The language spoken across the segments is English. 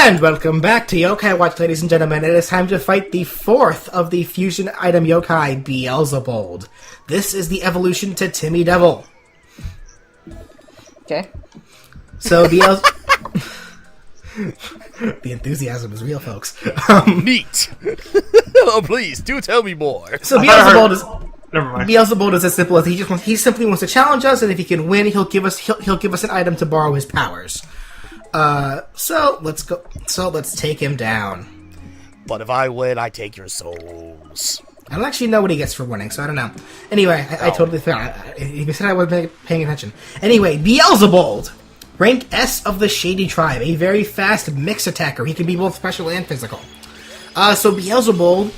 And welcome back to Yokai Watch, ladies and gentlemen. It is time to fight the fourth of the fusion item yokai, Beelzebub. This is the evolution to Timmy Devil. Okay. So the enthusiasm is real, folks. Neat. Oh, please, do tell me more. So Beelzebub is... Never mind. Beelzebub is as simple as he simply wants to challenge us, and if he can win, he'll give us an item to borrow his powers. So let's go. So let's take him down. But if I win, I take your souls. I don't actually know what he gets for winning, so I don't know. Anyway, I totally forgot. He said I wasn't paying attention. Anyway, Beelzebub, rank S of the Shady Tribe, a very fast mix attacker. He can be both special and physical. So Beelzebub,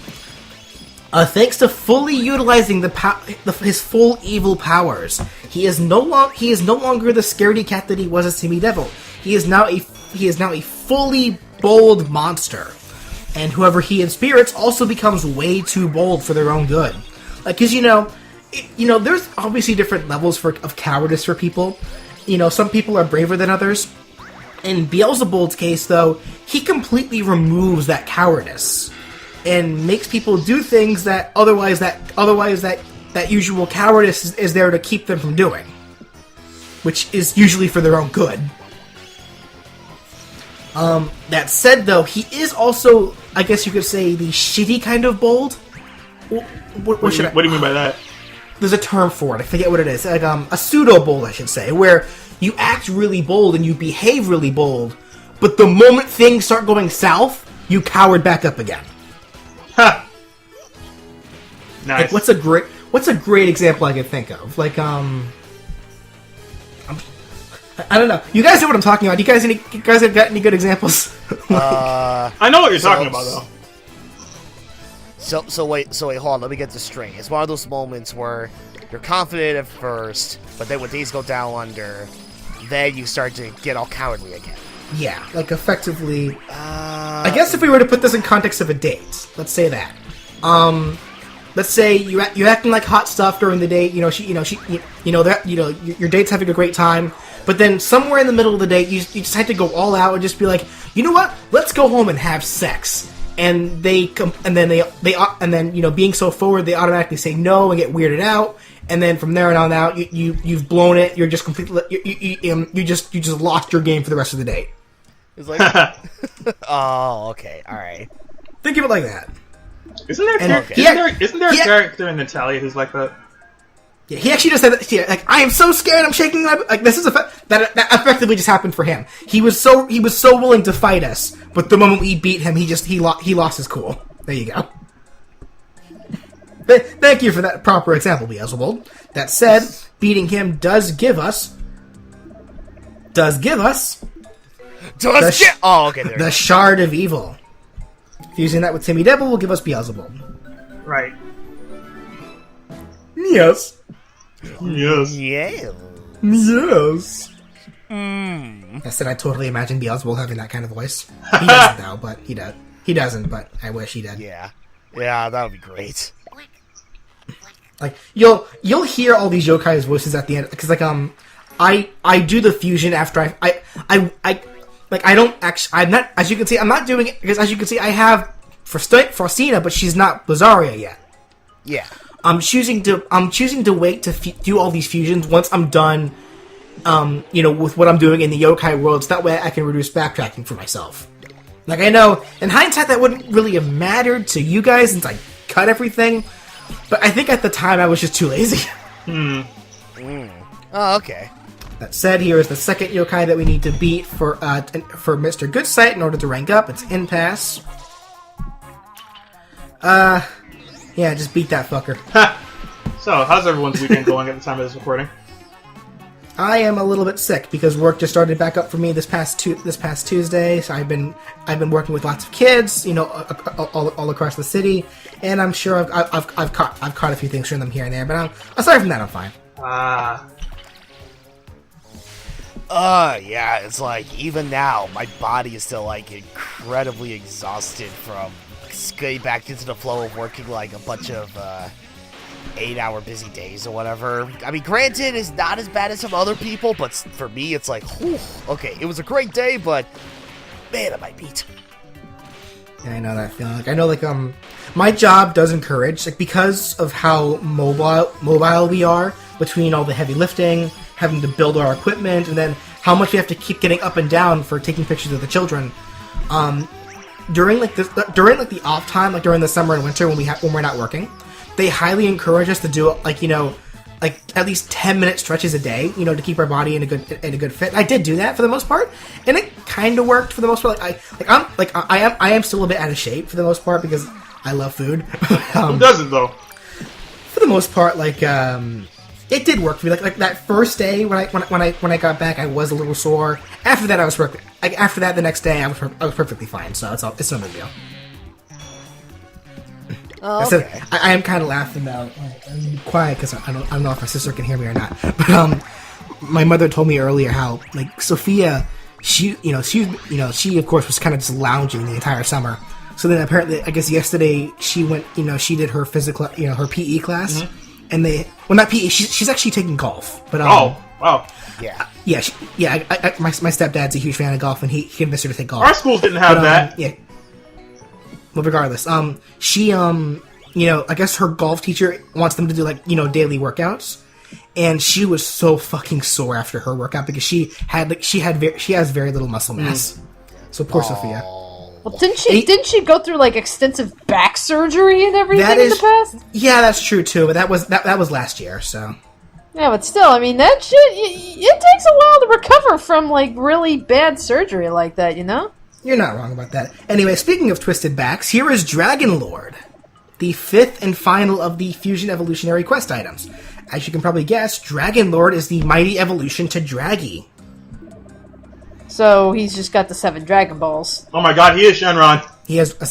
thanks to fully utilizing his full evil powers, he is no longer the scaredy cat that he was as Timmy Devil. He is now a fully bold monster, and whoever he inspirits also becomes way too bold for their own good. Like, cause there's obviously different levels of cowardice for people. Some people are braver than others. In Beelzebub's case, though, he completely removes that cowardice and makes people do things that otherwise that usual cowardice is there to keep them from doing, which is usually for their own good. That said, though, he is also, I guess you could say, the shitty kind of bold. What do you mean by that? There's a term for it. I forget what it is. Like, a pseudo-bold, I should say, where you act really bold and you behave really bold, but the moment things start going south, you cowered back up again. Ha! Nice. Like, what's a great example I could think of? Like, I don't know. You guys know what I'm talking about. You guys have got any good examples? I know what you're talking about, though. So wait, hold on. Let me get this straight. It's one of those moments where you're confident at first, but then when things go down under, then you start to get all cowardly again. Yeah, like effectively. I guess if we were to put this in context of a date, let's say that. Let's say you're acting like hot stuff during the date. Your date's having a great time. But then somewhere in the middle of the day, you decide to go all out and just be like, you know what? Let's go home and have sex. And being so forward, they automatically say no and get weirded out. And then from there on out, you've blown it. You're just completely you just lost your game for the rest of the date. It's like, oh, okay, all right. Think of it like that. Isn't there a character in Natalia who's like that? Yeah, he actually just said that. Yeah, like, I am so scared. I'm shaking. Like, this is that effectively just happened for him. He was so willing to fight us, but the moment we beat him, he lost his cool. There you go. Thank you for that proper example, Beelzebub. That said, beating him does give us the Shard of Evil. Fusing that with Timmy Devil will give us Beelzebub. Right. Yes. Yes. Yeah. Yes. Mm. I said I totally imagine Beelzebub having that kind of voice. He doesn't, though, but he does. He doesn't, but I wish he did. Yeah, that would be great. Like, you'll hear all these yokai's voices at the end, because, like, I do the fusion after I don't actually, I'm not, as you can see, I'm not doing it, because as you can see, I have Faustina, but she's not Lazaria yet. Yeah. I'm choosing to wait to do all these fusions once I'm done, with what I'm doing in the yokai worlds. That way I can reduce backtracking for myself. Like, I know, in hindsight, that wouldn't really have mattered to you guys since I cut everything, but I think at the time I was just too lazy. Oh, okay. That said, here is the second yokai that we need to beat for Mr. Goodsight in order to rank up. It's Impasse. Yeah, just beat that fucker. So, how's everyone's weekend going at the time of this recording? I am a little bit sick because work just started back up for me this past Tuesday. So I've been working with lots of kids, all across the city, and I'm sure I've caught a few things from them here and there. But aside from that, I'm fine. Yeah, it's like, even now, my body is still, like, incredibly exhausted from getting back into the flow of working, like, a bunch of, 8-hour busy days or whatever. I mean, granted, it's not as bad as some other people, but for me, it's like, whew, okay, it was a great day, but Man, am I beat. Yeah, I know that feeling. Like, I know, like, my job does encourage, like, because of how mobile we are, between all the heavy lifting, having to build our equipment, and then how much we have to keep getting up and down for taking pictures of the children. During the off time, like during the summer and winter when we're not working, they highly encourage us to do, like, you know, like at least 10-minute stretches a day, you know, to keep our body in a good fit. I did do that for the most part, and it kind of worked for the most part. I am still a bit out of shape for the most part because I love food. Who doesn't though? For the most part, like it did work for me. Like that first day when I got back, I was a little sore. After that, I was perfect. Like after that, the next day, I was perfectly fine. So it's no big deal. Oh, okay. I am kind of laughing now. I'm quiet because I don't know if my sister can hear me or not. But my mother told me earlier how, like, Sophia, she of course was kind of just lounging the entire summer. So then apparently, I guess yesterday she went, you know, she did her physical, you know, her PE class, and not PE. She's actually taking golf. But oh wow. Yeah. My stepdad's a huge fan of golf, and he convinced her to take golf. Our schools didn't have that. Yeah. Well, regardless, she, you know, I guess her golf teacher wants them to do, like, you know, daily workouts, and she was so fucking sore after her workout because she has very little muscle mass. So poor Sophia. Well, didn't she go through, like, extensive back surgery and everything in the past? Yeah, that's true too. But that was last year, so. Yeah, but still, I mean, that shit, it takes a while to recover from, like, really bad surgery like that, you know? You're not wrong about that. Anyway, speaking of twisted backs, here is Dragon Lord, the fifth and final of the Fusion Evolutionary quest items. As you can probably guess, Dragon Lord is the mighty evolution to Draggy. So he's just got the 7 Dragon Balls. Oh my god, he is Shenron. He has a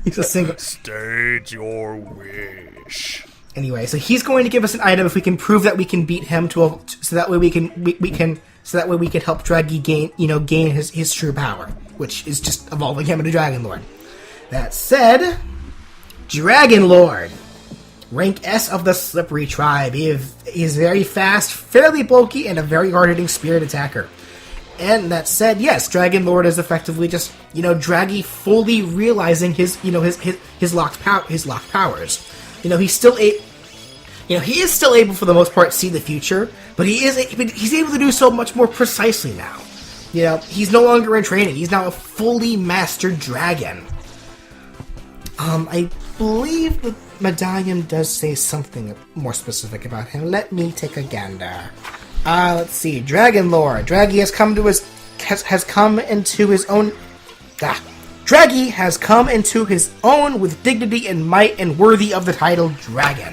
he's a single. State your wish. Anyway, so he's going to give us an item if we can prove that we can beat him so that way we can help Draggy gain his true power, which is just evolving him into Dragon Lord. That said, Dragon Lord, rank S of the Slippery Tribe. He is very fast, fairly bulky, and a very hard-hitting spirit attacker. And that said, yes, Dragon Lord is effectively just, you know, Draggy fully realizing his locked powers. You know, he is still able for the most part to see the future, but he's able to do so much more precisely now. You know, he's no longer in training. He's now a fully mastered dragon. I believe the medallion does say something more specific about him. Let me take a gander. Let's see. Dragon Lord. Draggy has come into his own. Draggy has come into his own with dignity and might and worthy of the title Dragon.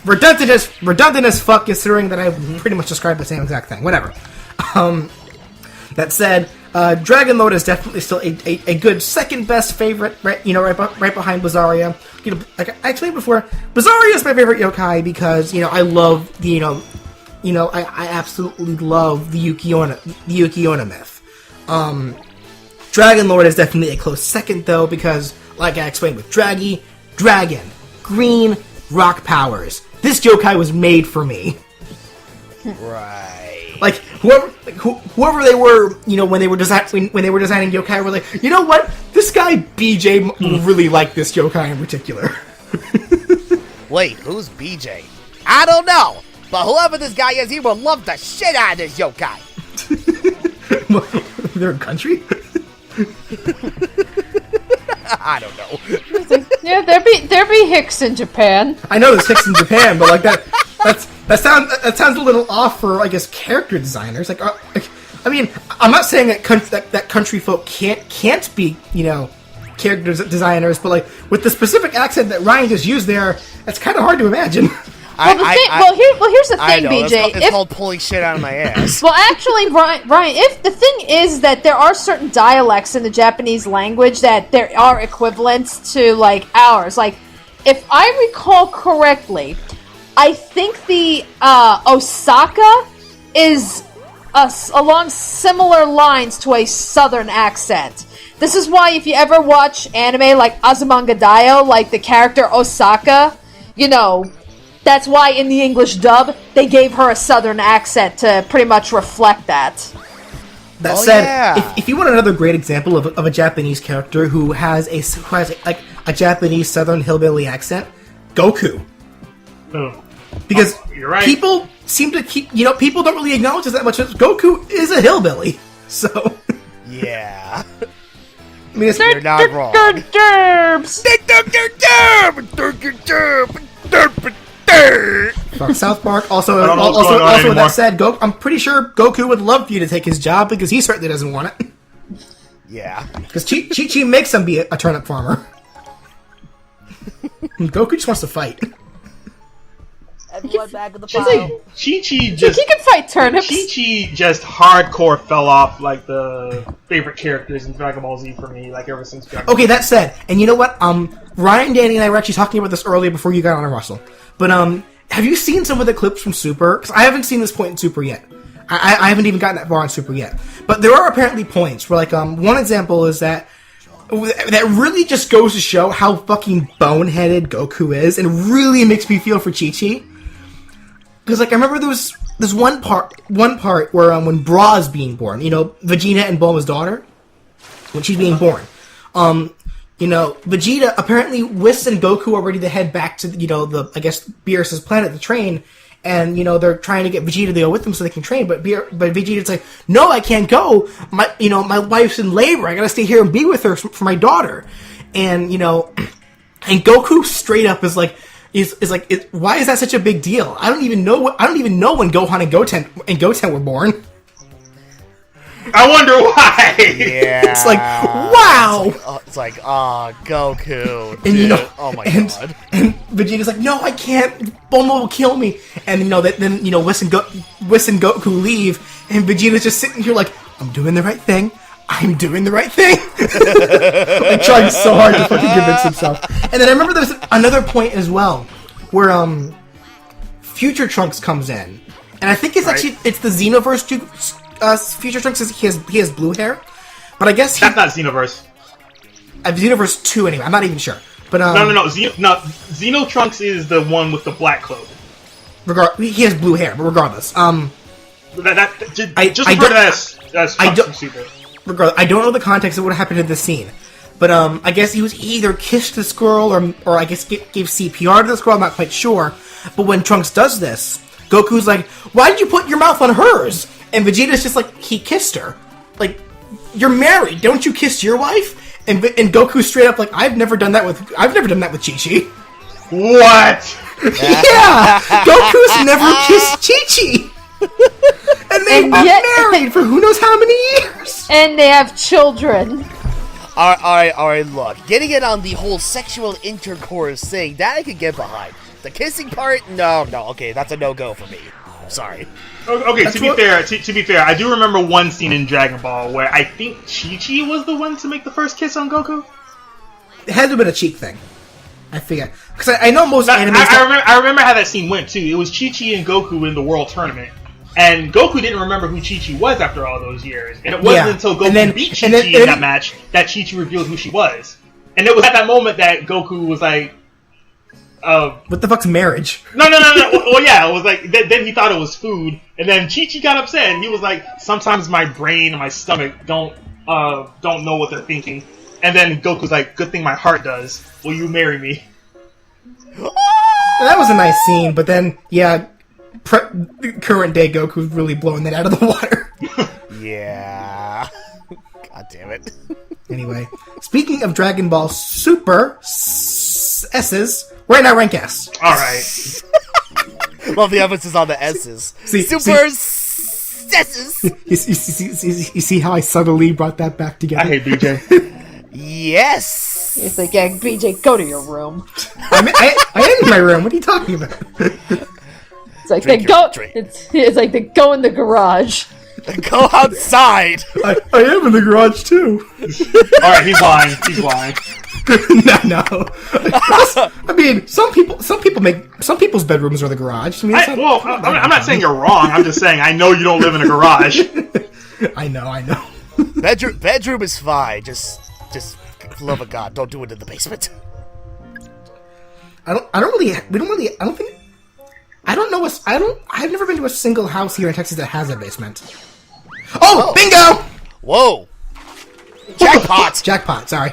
Redundant as fuck, considering that I pretty much described the same exact thing. Whatever. That said, Dragon Lord is definitely still a good second best favorite, right behind Bizarria. You know, like I explained before, Bizarria is my favorite yokai because, you know, I love the, I absolutely love the Yuki-onna myth. Dragon Lord is definitely a close second, though, because, like I explained with Draggy, Dragon, Green, Rock powers. This yokai was made for me. Right. Like whoever they were, you know, when they were designing yokai, were like, you know what? This guy BJ will really like this yokai in particular. Wait, who's BJ? I don't know, but whoever this guy is, he will love the shit out of this yokai. They're a country? I don't know. Yeah, there be Hicks in Japan. I know there's Hicks in Japan, but like that sounds a little off for, I guess, character designers. Like, I mean, I'm not saying that country folk can't be, you know, character designers, but like with the specific accent that Ryan just used there, that's kind of hard to imagine. Here's the thing, BJ. It's called pulling shit out of my ass. Well, actually, Ryan, if the thing is that there are certain dialects in the Japanese language that there are equivalents to, like, ours. Like, if I recall correctly, I think the Osaka is along similar lines to a southern accent. This is why if you ever watch anime like Azumanga Daioh, like the character Osaka, you know, that's why in the English dub, they gave her a southern accent to pretty much reflect that. That Oh, said, yeah. if you want another great example of a Japanese character who has a Japanese Southern hillbilly accent, Goku. Oh. Because You're right. people seem to keep, people don't really acknowledge this that much. Goku is a hillbilly, so Yeah. I mean, You're not wrong. fuck South Park. Also, I don't know what's going on with anymore. that said, I'm pretty sure Goku would love for you to take his job because he certainly doesn't want it. Yeah. Because Chi-Chi makes him be a turnip farmer. Goku just wants to fight. Everyone back in the Chi-Chi just... He can fight turnips. Chi-Chi just hardcore fell off, like, the favorite characters in Dragon Ball Z for me, like, ever since Dragon Ball Okay, that said, and you know what? Ryan, Danny, and I were actually talking about this earlier before you got on, Russell. But have you seen some of the clips from Super? Because I haven't seen this point in Super yet. I haven't even gotten that far on Super yet. But there are apparently points where, like, one example is that really just goes to show how fucking boneheaded Goku is, and really makes me feel for Chi-Chi. Because, like, I remember there was one part where when Bra's being born, Vegeta and Bulma's daughter, when she's being born, Vegeta, apparently Whis and Goku are ready to head back to, I guess, Beerus's planet to train, and, they're trying to get Vegeta to go with them so they can train, but Vegeta's like, no, I can't go, my wife's in labor, I gotta stay here and be with her for my daughter, and, and Goku straight up is like, why is that such a big deal? I don't even know when Gohan and Goten were born. I wonder why. Yeah. It's like, wow. It's like, Goku. And Dude. Oh my god. And Vegeta's like, no, I can't. Bulma will kill me. And then Whis and Goku leave, and Vegeta's just sitting here like, I'm doing the right thing. I'm doing the right thing. Like, trying so hard to fucking convince himself. And then I remember there's another point as well where Future Trunks comes in, and I think it's actually it's the Xenoverse Future Trunks. He has blue hair, but I guess That's not Xenoverse. Xenoverse 2 anyway. I'm not even sure. But No. Xeno Trunks is the one with the black cloak. He has blue hair, but regardless, Just refer to that as Trunks from Super. regardless, I don't know the context of what happened in this scene, but I guess he either kissed this girl or I guess gave CPR to this girl. I'm not quite sure. But when Trunks does this, Goku's like, "Why did you put your mouth on hers?" And Vegeta's just like, "He kissed her. Like, you're married. Don't you kiss your wife?" And Goku's straight up like, "I've never done that with Chi-Chi." What? Yeah, Goku's never kissed Chi-Chi. And they've been married for who knows how many years. And they have children. Alright, look. Getting it on the whole sexual intercourse thing, that I could get behind. The kissing part, no, okay, that's a no-go for me. Sorry. Okay, to be fair, I do remember one scene in Dragon Ball where I think Chi-Chi was the one to make the first kiss on Goku. It had to have been a cheek thing. I figure. Because I know most anime... I remember how that scene went, too. It was Chi-Chi and Goku in the World Tournament. And Goku didn't remember who Chi-Chi was after all those years. And it wasn't until Goku beat Chi-Chi in that match that Chi-Chi revealed who she was. And it was at that moment that Goku was like... what the fuck's marriage? No. Well, yeah, it was like... Then he thought it was food. And then Chi-Chi got upset. And he was like, sometimes my brain and my stomach don't know what they're thinking. And then Goku's like, good thing my heart does. Will you marry me? That was a nice scene, but then, yeah... current day Goku's really blowing that out of the water. Yeah. God damn it. Anyway, speaking of Dragon Ball Super S's, we're in our rank S. Alright. Well, the emphasis on the S's. Super S's. You see how I subtly brought that back together? I hate BJ. Yes. It's like, yeah, BJ, go to your room. I am in my room. What are you talking about? It's like It's like they go in the garage. Go outside. I am in the garage too. Alright, he's lying. No. I mean, some people's bedrooms are the garage. I mean, I'm not saying you're wrong. I'm just saying I know you don't live in a garage. I know. Bedroom is fine. Just for love of God, don't do it in the basement. I've never been to a single house here in Texas that has a basement. Oh, bingo! Whoa! Jackpot! Jackpot, sorry.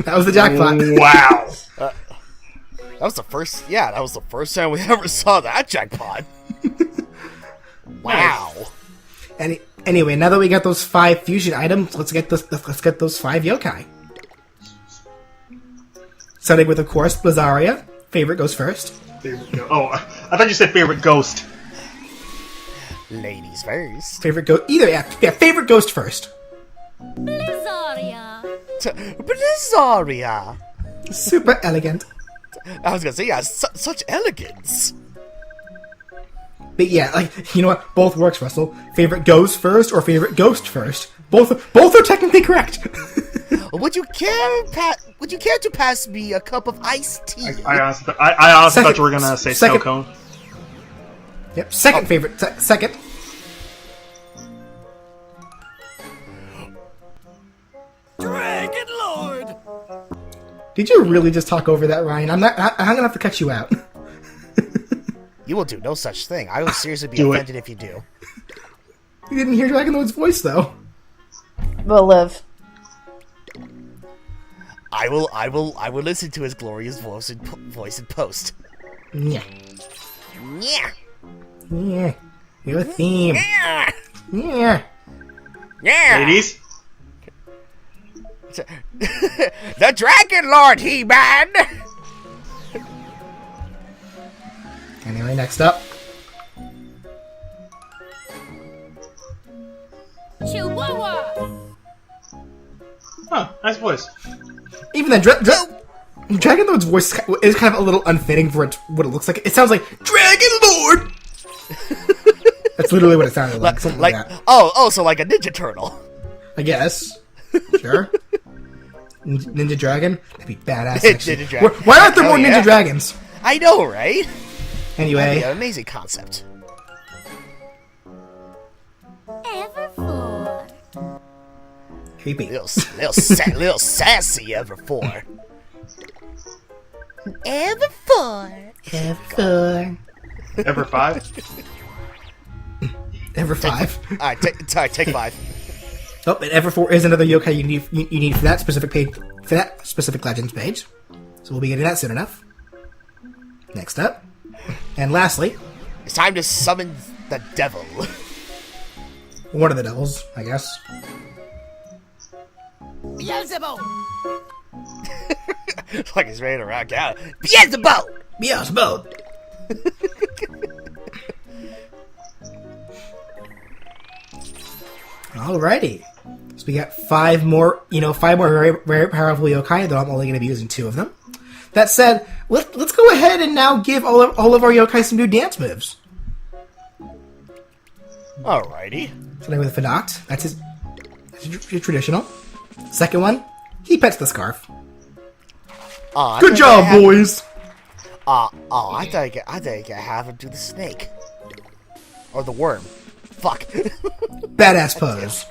That was the jackpot. Wow. That was the first. Yeah, that was the first time we ever saw that jackpot. Wow. Anyway, now that we got those 5 fusion items, let's get those 5 yokai. Starting with, of course, Blizzaria. Favorite goes first. Oh, I thought you said favorite ghost. Ladies first. Favorite ghost. Either, yeah. Favorite ghost first. Blizzaria. Blizzaria. Super elegant. I was gonna say, yeah, such elegance. But yeah, like, you know what? Both works, Russell. Favorite goes first or favorite ghost first. Both are technically correct. Would you care to pass me a cup of iced tea? I honestly thought you were gonna say snow cone. Yep, second favorite. Second. Dragon Lord. Did you really just talk over that, Ryan? I'm gonna have to cut you out. You will do no such thing. I will seriously be Do offended if you do. You didn't hear Dragon Lord's voice, though. We'll live. I will listen to his glorious voice in post. Yeah. Yeah. Yeah. Your theme. Yeah. Yeah. Yeah. Ladies? The Dragon Lord, He-Man! Anyway, next up. Chihuahua. Huh, nice voice. Even then, Dragon Lord's voice is kind of a little unfitting for what it looks like. It sounds like Dragon Lord! That's literally what it sounded like. Something like that. So like a Ninja Turtle. I guess. Sure. Ninja Dragon? That'd be badass, actually. Ninja Dragon. Why aren't there more yeah. Ninja Dragons? I know, right? Anyway. That'd be an amazing concept. Everfour. Creepy. Little sassy Everfour. Everfour. Ever. Ever 5? Ever 5. Alright, take 5. Oh, and Ever4 is another yokai you need for that specific page, for that specific Legends page. So we'll be getting that soon enough. Next up. And lastly, It's time to summon the devil. one of the devils, I guess. Beelzebub! Like he's ready to rock out. Beelzebub! Beelzebub! Alrighty. So we got 5 more very, very powerful yokai, though I'm only going to be using 2 of them. That said, let's go ahead and now give all of our yokai some new dance moves. Alrighty. Starting with Fanact. That's his traditional. Second one, he pets the scarf. Good job, boys! I think I have him do the snake. Or the worm. Fuck. Badass pose.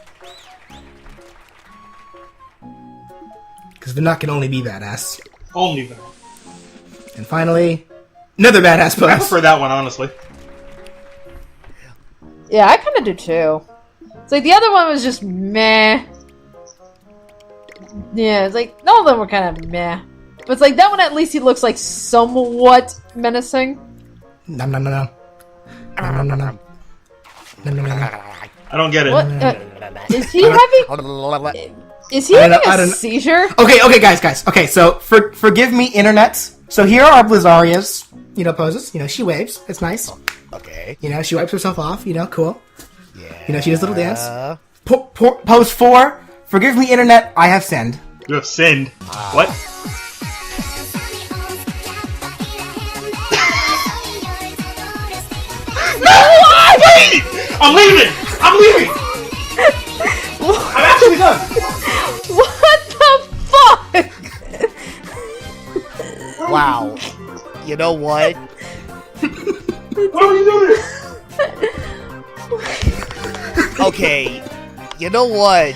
Because Fanact can only be badass. Only that. And finally, another badass I pose. prefer that one, honestly. Yeah, I kind of do too. It's like the other one was just meh. Yeah, it's like all of them were kind of meh. But it's like that one at least he looks like somewhat menacing. Nom nom nom nom. Nom nom nom nom. Nom nom nom nom. I don't get it. What? Is he having? Is he I having don't a know. seizure? Okay, guys. Okay, so forgive me, internets. So here are Blizzaria's, poses. She waves. It's nice. Okay. She wipes herself off. Cool. Yeah. She does a little dance. Pose 4. Forgive me, internet. I have sinned. You have sinned. What? No! Wait! I'm leaving! I'm actually done! What the fuck? Wow. You know what? What are you doing? Okay. You know what?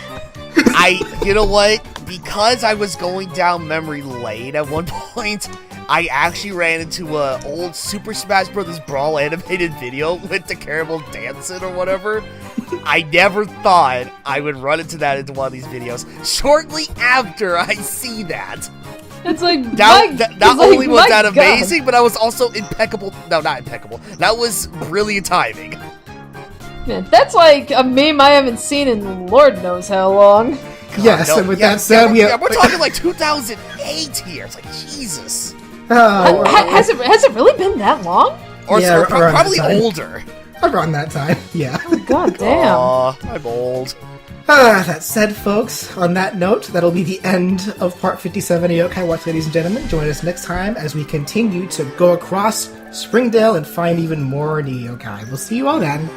Because I was going down memory lane at one point, I actually ran into a old Super Smash Bros. Brawl animated video with the caramel dancing or whatever. I never thought I would run into that into one of these videos. Shortly after I see that. It's like, not only was that amazing, but I was also impeccable. No, not impeccable. That was brilliant timing. Man, that's like a meme I haven't seen in Lord knows how long. God, yes, no, and with that said, we're talking like 2008 here. It's like, Jesus. Has it really been that long? Or probably older. Around that time, yeah. God damn. Aw, I'm old. That said, folks, on that note, that'll be the end of Part 57 of Yokai Watch, ladies and gentlemen. Join us next time as we continue to go across Springdale and find even more new yokai. We'll see you all then.